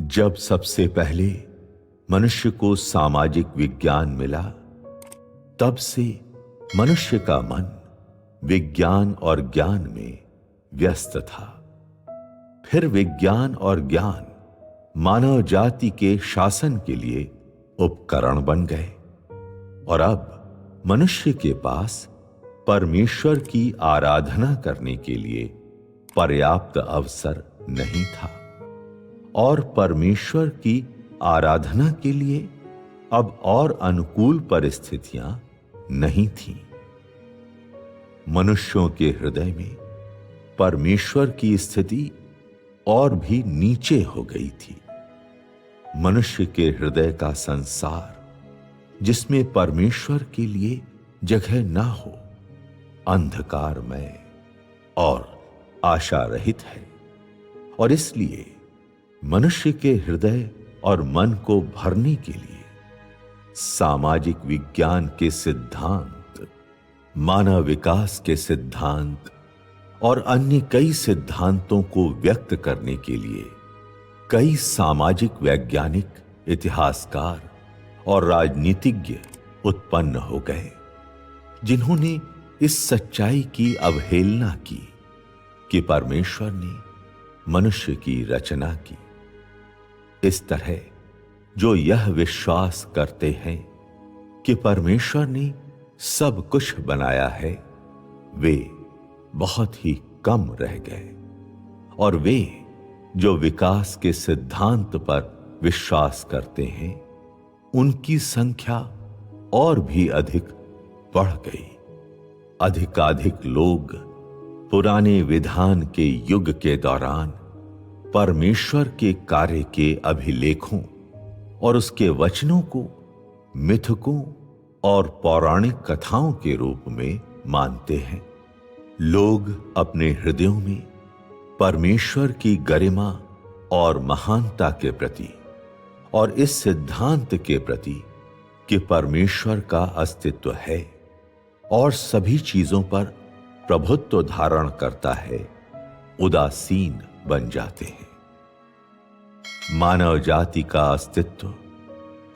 जब सबसे पहले मनुष्य को सामाजिक विज्ञान मिला, तब से मनुष्य का मन विज्ञान और ज्ञान में व्यस्त था। फिर विज्ञान और ज्ञान मानव जाति के शासन के लिए उपकरण बन गए और अब मनुष्य के पास परमेश्वर की आराधना करने के लिए पर्याप्त अवसर नहीं था और परमेश्वर की आराधना के लिए अब और अनुकूल परिस्थितियां नहीं थीं। मनुष्यों के हृदय में परमेश्वर की स्थिति और भी नीचे हो गई थी। मनुष्य के हृदय का संसार, जिसमें परमेश्वर के लिए जगह ना हो, अंधकारमय और आशा रहित है और इसलिए मनुष्य के हृदय और मन को भरने के लिए सामाजिक विज्ञान के सिद्धांत, मानव विकास के सिद्धांत और अन्य कई सिद्धांतों को व्यक्त करने के लिए कई सामाजिक वैज्ञानिक, इतिहासकार और राजनीतिज्ञ उत्पन्न हो गए, जिन्होंने इस सच्चाई की अवहेलना की कि परमेश्वर ने मनुष्य की रचना की। इस तरह जो यह विश्वास करते हैं कि परमेश्वर ने सब कुछ बनाया है, वे बहुत ही कम रह गए और वे जो विकास के सिद्धांत पर विश्वास करते हैं, उनकी संख्या और भी अधिक बढ़ गई। अधिकाधिक लोग पुराने विधान के युग के दौरान परमेश्वर के कार्य के अभिलेखों और उसके वचनों को मिथकों और पौराणिक कथाओं के रूप में मानते हैं। लोग अपने हृदयों में परमेश्वर की गरिमा और महानता के प्रति और इस सिद्धांत के प्रति कि परमेश्वर का अस्तित्व है और सभी चीजों पर प्रभुत्व धारण करता है, उदासीन बन जाते हैं। मानव जाति का अस्तित्व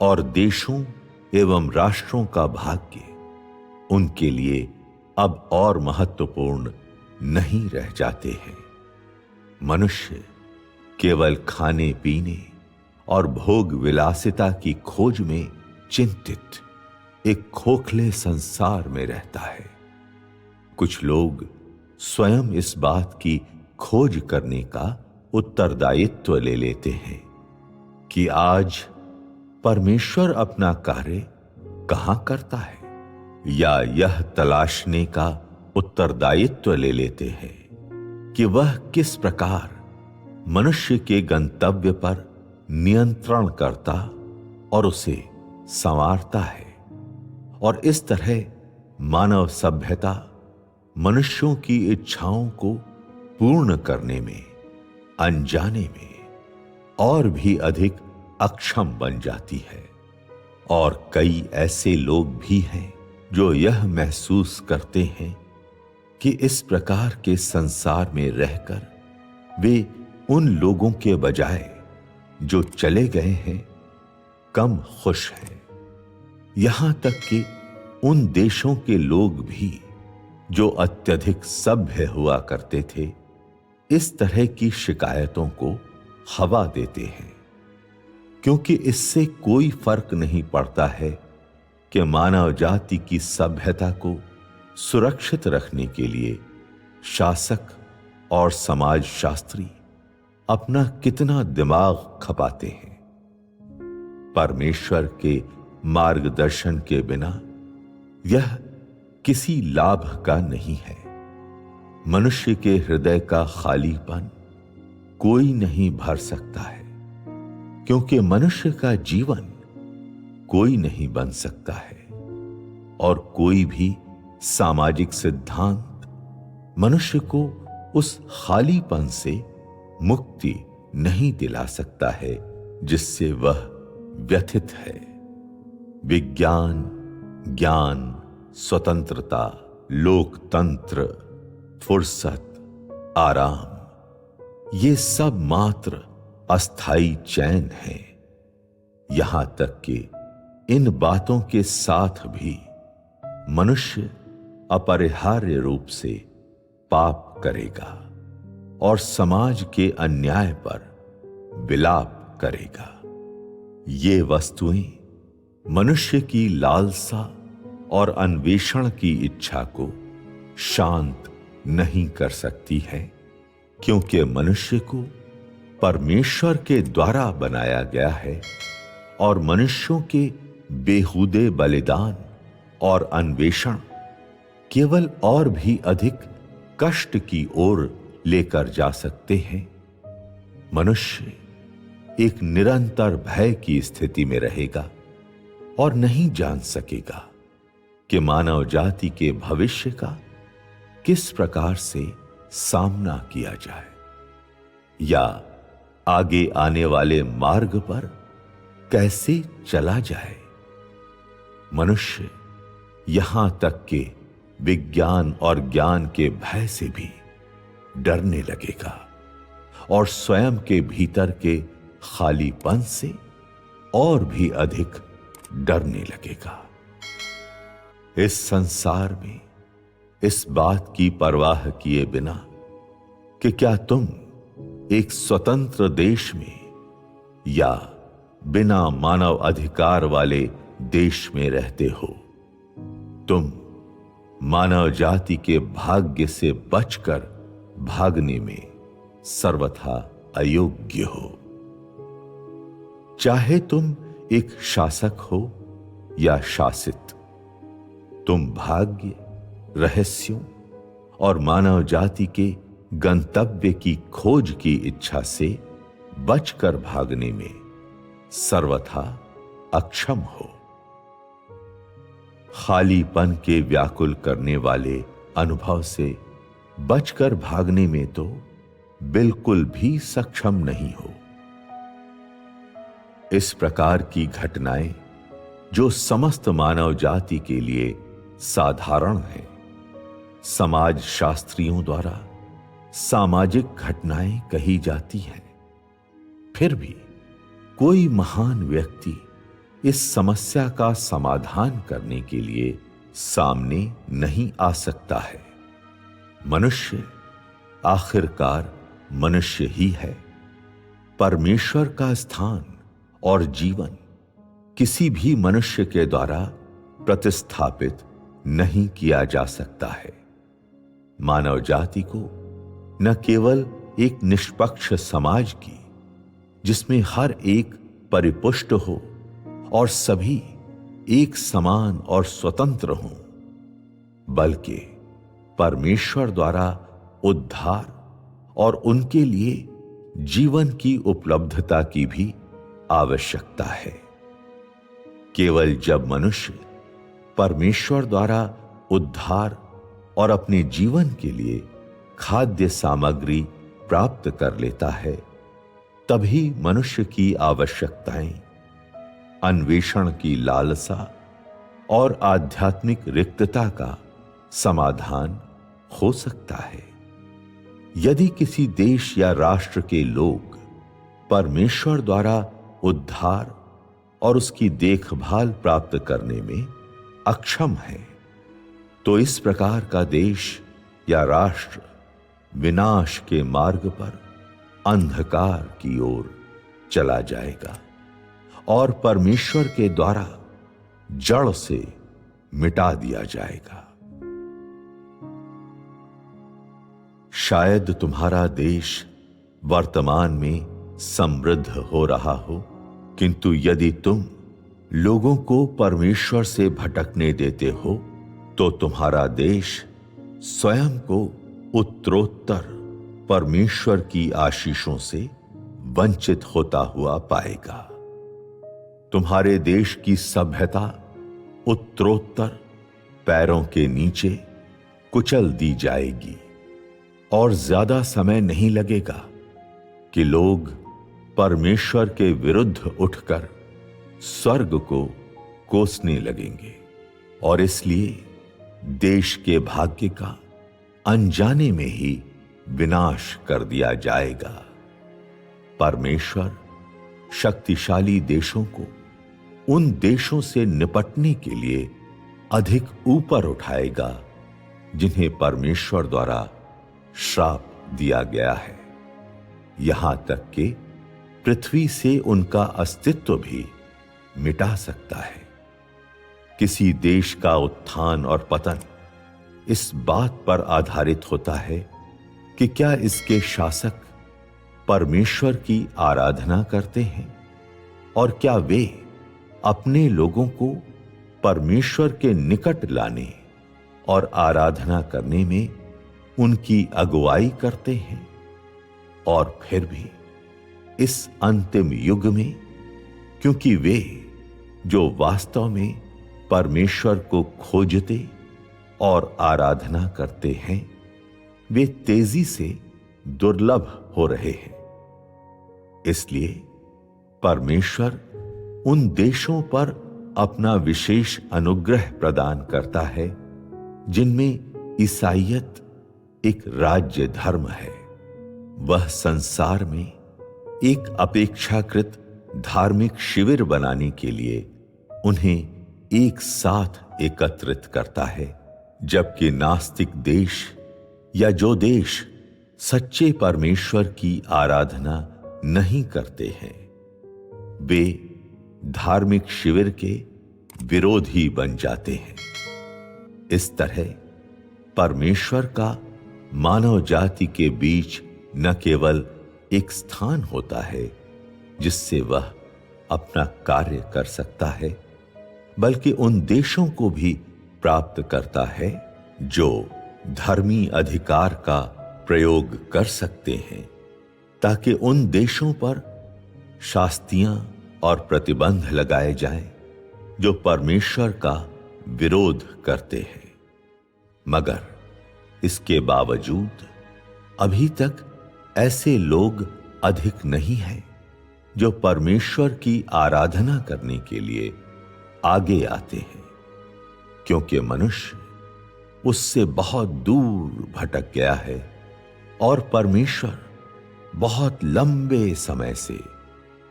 और देशों एवं राष्ट्रों का भाग्य उनके लिए अब और महत्वपूर्ण नहीं रह जाते हैं। मनुष्य केवल खाने पीने और भोग विलासिता की खोज में चिंतित एक खोखले संसार में रहता है। कुछ लोग स्वयं इस बात की खोज करने का उत्तरदायित्व ले लेते हैं कि आज परमेश्वर अपना कार्य कहां करता है, या यह तलाशने का उत्तरदायित्व ले लेते हैं कि वह किस प्रकार मनुष्य के गंतव्य पर नियंत्रण करता और उसे संवारता है। और इस तरह मानव सभ्यता मनुष्यों की इच्छाओं को पूर्ण करने में, अनजाने में और भी अधिक अक्षम बन जाती है। और कई ऐसे लोग भी हैं जो यह महसूस करते हैं कि इस प्रकार के संसार में रहकर वे उन लोगों के बजाय जो चले गए हैं कम खुश हैं। यहां तक कि उन देशों के लोग भी जो अत्यधिक सभ्य हुआ करते थे, इस तरह की शिकायतों को हवा देते हैं, क्योंकि इससे कोई फर्क नहीं पड़ता है कि मानव जाति की सभ्यता को सुरक्षित रखने के लिए शासक और समाजशास्त्री अपना कितना दिमाग खपाते हैं। परमेश्वर के मार्गदर्शन के बिना यह किसी लाभ का नहीं है। मनुष्य के हृदय का खालीपन कोई नहीं भर सकता है, क्योंकि मनुष्य का जीवन कोई नहीं बन सकता है और कोई भी सामाजिक सिद्धांत मनुष्य को उस खालीपन से मुक्ति नहीं दिला सकता है जिससे वह व्यथित है। विज्ञान, ज्ञान, स्वतंत्रता, लोकतंत्र, फुर्सत, आराम, ये सब मात्र अस्थाई चैन है। यहां तक कि इन बातों के साथ भी मनुष्य अपरिहार्य रूप से पाप करेगा और समाज के अन्याय पर विलाप करेगा। ये वस्तुएं मनुष्य की लालसा और अन्वेषण की इच्छा को शांत नहीं कर सकती है, क्योंकि मनुष्य को परमेश्वर के द्वारा बनाया गया है और मनुष्यों के बेहुदे बलिदान और अन्वेषण केवल और भी अधिक कष्ट की ओर लेकर जा सकते हैं। मनुष्य एक निरंतर भय की स्थिति में रहेगा और नहीं जान सकेगा कि मानव जाति के भविष्य का किस प्रकार से सामना किया जाए या आगे आने वाले मार्ग पर कैसे चला जाए। मनुष्य यहां तक कि विज्ञान और ज्ञान के भय से भी डरने लगेगा और स्वयं के भीतर के खालीपन से और भी अधिक डरने लगेगा। इस संसार में इस बात की परवाह किए बिना कि क्या तुम एक स्वतंत्र देश में या बिना मानव अधिकार वाले देश में रहते हो, तुम मानव जाति के भाग्य से बचकर भागने में सर्वथा अयोग्य हो। चाहे तुम एक शासक हो या शासित, तुम भाग्य, रहस्यों और मानव जाति के गंतव्य की खोज की इच्छा से बचकर भागने में सर्वथा अक्षम हो। खालीपन के व्याकुल करने वाले अनुभव से बचकर भागने में तो बिल्कुल भी सक्षम नहीं हो। इस प्रकार की घटनाएं जो समस्त मानव जाति के लिए साधारण है, समाज शास्त्रियों द्वारा सामाजिक घटनाएं कही जाती हैं। फिर भी कोई महान व्यक्ति इस समस्या का समाधान करने के लिए सामने नहीं आ सकता है। मनुष्य आखिरकार मनुष्य ही है। परमेश्वर का स्थान और जीवन किसी भी मनुष्य के द्वारा प्रतिस्थापित नहीं किया जा सकता है। मानव जाति को न केवल एक निष्पक्ष समाज की, जिसमें हर एक परिपुष्ट हो और सभी एक समान और स्वतंत्र हों, बल्कि परमेश्वर द्वारा उद्धार और उनके लिए जीवन की उपलब्धता की भी आवश्यकता है। केवल जब मनुष्य परमेश्वर द्वारा उद्धार और अपने जीवन के लिए खाद्य सामग्री प्राप्त कर लेता है, तभी मनुष्य की आवश्यकताएं, अन्वेषण की लालसा और आध्यात्मिक रिक्तता का समाधान हो सकता है। यदि किसी देश या राष्ट्र के लोग परमेश्वर द्वारा उद्धार और उसकी देखभाल प्राप्त करने में अक्षम है, तो इस प्रकार का देश या राष्ट्र विनाश के मार्ग पर अंधकार की ओर चला जाएगा और परमेश्वर के द्वारा जड़ से मिटा दिया जाएगा। शायद तुम्हारा देश वर्तमान में समृद्ध हो रहा हो, किंतु यदि तुम लोगों को परमेश्वर से भटकने देते हो, तो तुम्हारा देश स्वयं को उत्तरोत्तर परमेश्वर की आशीषों से वंचित होता हुआ पाएगा। तुम्हारे देश की सभ्यता उत्तरोत्तर पैरों के नीचे कुचल दी जाएगी और ज्यादा समय नहीं लगेगा कि लोग परमेश्वर के विरुद्ध उठकर स्वर्ग को कोसने लगेंगे और इसलिए देश के भाग्य का अनजाने में ही विनाश कर दिया जाएगा। परमेश्वर शक्तिशाली देशों को उन देशों से निपटने के लिए अधिक ऊपर उठाएगा जिन्हें परमेश्वर द्वारा श्राप दिया गया है, यहां तक कि पृथ्वी से उनका अस्तित्व भी मिटा सकता है। किसी देश का उत्थान और पतन इस बात पर आधारित होता है कि क्या इसके शासक परमेश्वर की आराधना करते हैं और क्या वे अपने लोगों को परमेश्वर के निकट लाने और आराधना करने में उनकी अगुवाई करते हैं। और फिर भी इस अंतिम युग में, क्योंकि वे जो वास्तव में परमेश्वर को खोजते और आराधना करते हैं, वे तेजी से दुर्लभ हो रहे हैं। इसलिए परमेश्वर उन देशों पर अपना विशेष अनुग्रह प्रदान करता है जिनमें ईसाईयत एक राज्य धर्म है। वह संसार में एक अपेक्षाकृत धार्मिक शिविर बनाने के लिए उन्हें एक साथ एकत्रित करता है, जबकि नास्तिक देश या जो देश सच्चे परमेश्वर की आराधना नहीं करते हैं, वे धार्मिक शिविर के विरोधी बन जाते हैं। इस तरह परमेश्वर का मानव जाति के बीच न केवल एक स्थान होता है जिससे वह अपना कार्य कर सकता है, बल्कि उन देशों को भी प्राप्त करता है जो धर्मी अधिकार का प्रयोग कर सकते हैं, ताकि उन देशों पर शास्तियां और प्रतिबंध लगाए जाएं जो परमेश्वर का विरोध करते हैं। मगर इसके बावजूद अभी तक ऐसे लोग अधिक नहीं हैं जो परमेश्वर की आराधना करने के लिए आगे आते हैं, क्योंकि मनुष्य उससे बहुत दूर भटक गया है और परमेश्वर बहुत लंबे समय से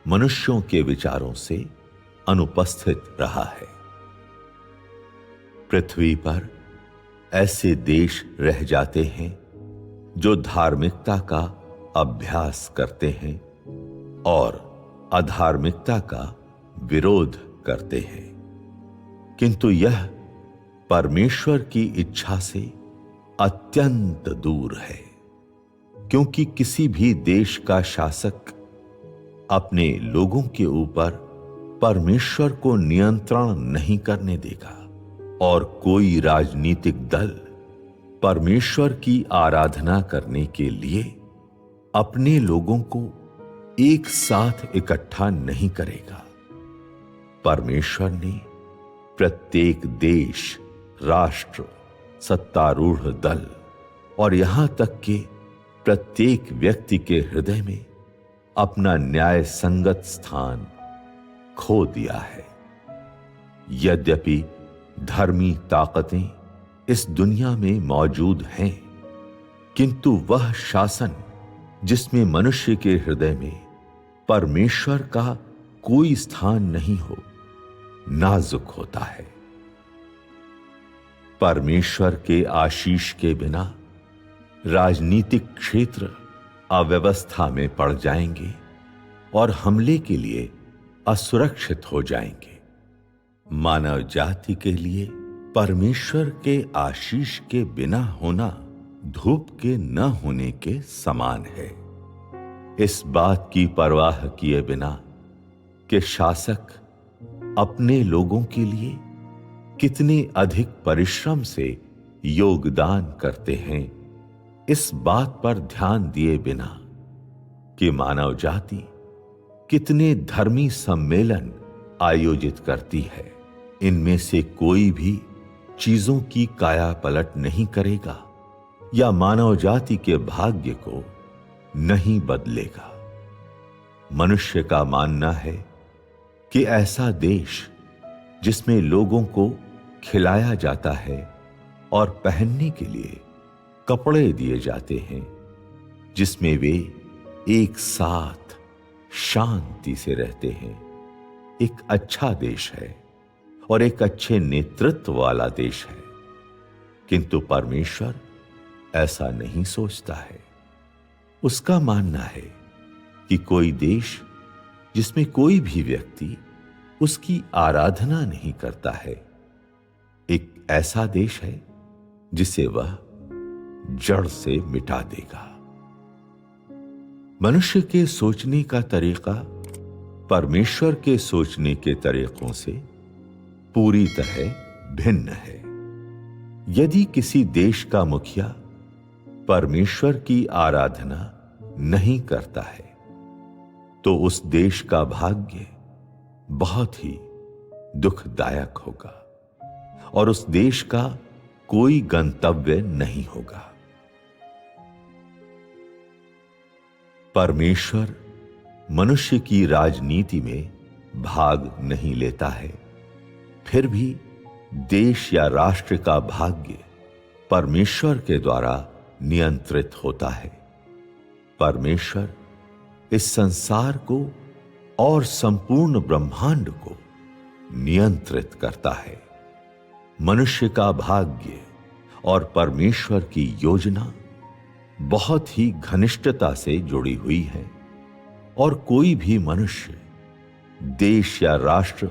मनुष्यों के विचारों से अनुपस्थित रहा है। पृथ्वी पर ऐसे देश रह जाते हैं जो धार्मिकता का अभ्यास करते हैं और अधार्मिकता का विरोध करते हैं, किंतु यह परमेश्वर की इच्छा से अत्यंत दूर है, क्योंकि किसी भी देश का शासक अपने लोगों के ऊपर परमेश्वर को नियंत्रण नहीं करने देगा और कोई राजनीतिक दल परमेश्वर की आराधना करने के लिए अपने लोगों को एक साथ इकट्ठा नहीं करेगा। परमेश्वर ने प्रत्येक देश, राष्ट्र, सत्तारूढ़ दल और यहां तक कि प्रत्येक व्यक्ति के हृदय में अपना न्याय संगत स्थान खो दिया है। यद्यपि धर्मी ताकतें इस दुनिया में मौजूद हैं, किंतु वह शासन जिसमें मनुष्य के हृदय में परमेश्वर का कोई स्थान नहीं हो, नाजुक होता है। परमेश्वर के आशीष के बिना राजनीतिक क्षेत्र अव्यवस्था में पड़ जाएंगे और हमले के लिए असुरक्षित हो जाएंगे। मानव जाति के लिए परमेश्वर के आशीष के बिना होना धूप के न होने के समान है। इस बात की परवाह किए बिना कि शासक अपने लोगों के लिए कितने अधिक परिश्रम से योगदान करते हैं, इस बात पर ध्यान दिए बिना कि मानव जाति कितने धर्मी सम्मेलन आयोजित करती है, इनमें से कोई भी चीजों की काया पलट नहीं करेगा या मानव जाति के भाग्य को नहीं बदलेगा। मनुष्य का मानना है कि ऐसा देश जिसमें लोगों को खिलाया जाता है और पहनने के लिए कपड़े दिए जाते हैं, जिसमें वे एक साथ शांति से रहते हैं, एक अच्छा देश है और एक अच्छे नेतृत्व वाला देश है। किंतु परमेश्वर ऐसा नहीं सोचता है। उसका मानना है कि कोई देश जिसमें कोई भी व्यक्ति उसकी आराधना नहीं करता है, एक ऐसा देश है जिसे वह जड़ से मिटा देगा। मनुष्य के सोचने का तरीका परमेश्वर के सोचने के तरीकों से पूरी तरह भिन्न है। यदि किसी देश का मुखिया परमेश्वर की आराधना नहीं करता है, तो उस देश का भाग्य बहुत ही दुखदायक होगा और उस देश का कोई गंतव्य नहीं होगा। परमेश्वर मनुष्य की राजनीति में भाग नहीं लेता है, फिर भी देश या राष्ट्र का भाग्य परमेश्वर के द्वारा नियंत्रित होता है। परमेश्वर इस संसार को और संपूर्ण ब्रह्मांड को नियंत्रित करता है। मनुष्य का भाग्य और परमेश्वर की योजना बहुत ही घनिष्ठता से जुड़ी हुई है और कोई भी मनुष्य, देश या राष्ट्र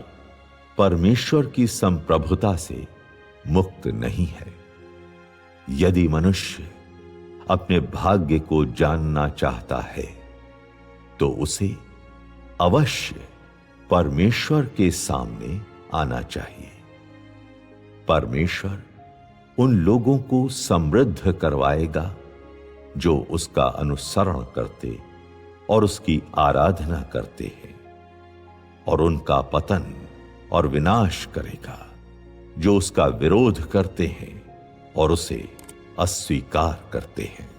परमेश्वर की संप्रभुता से मुक्त नहीं है। यदि मनुष्य अपने भाग्य को जानना चाहता है, तो उसे अवश्य परमेश्वर के सामने आना चाहिए। परमेश्वर उन लोगों को समृद्ध करवाएगा जो उसका अनुसरण करते और उसकी आराधना करते हैं, और उनका पतन और विनाश करेगा जो उसका विरोध करते हैं और उसे अस्वीकार करते हैं।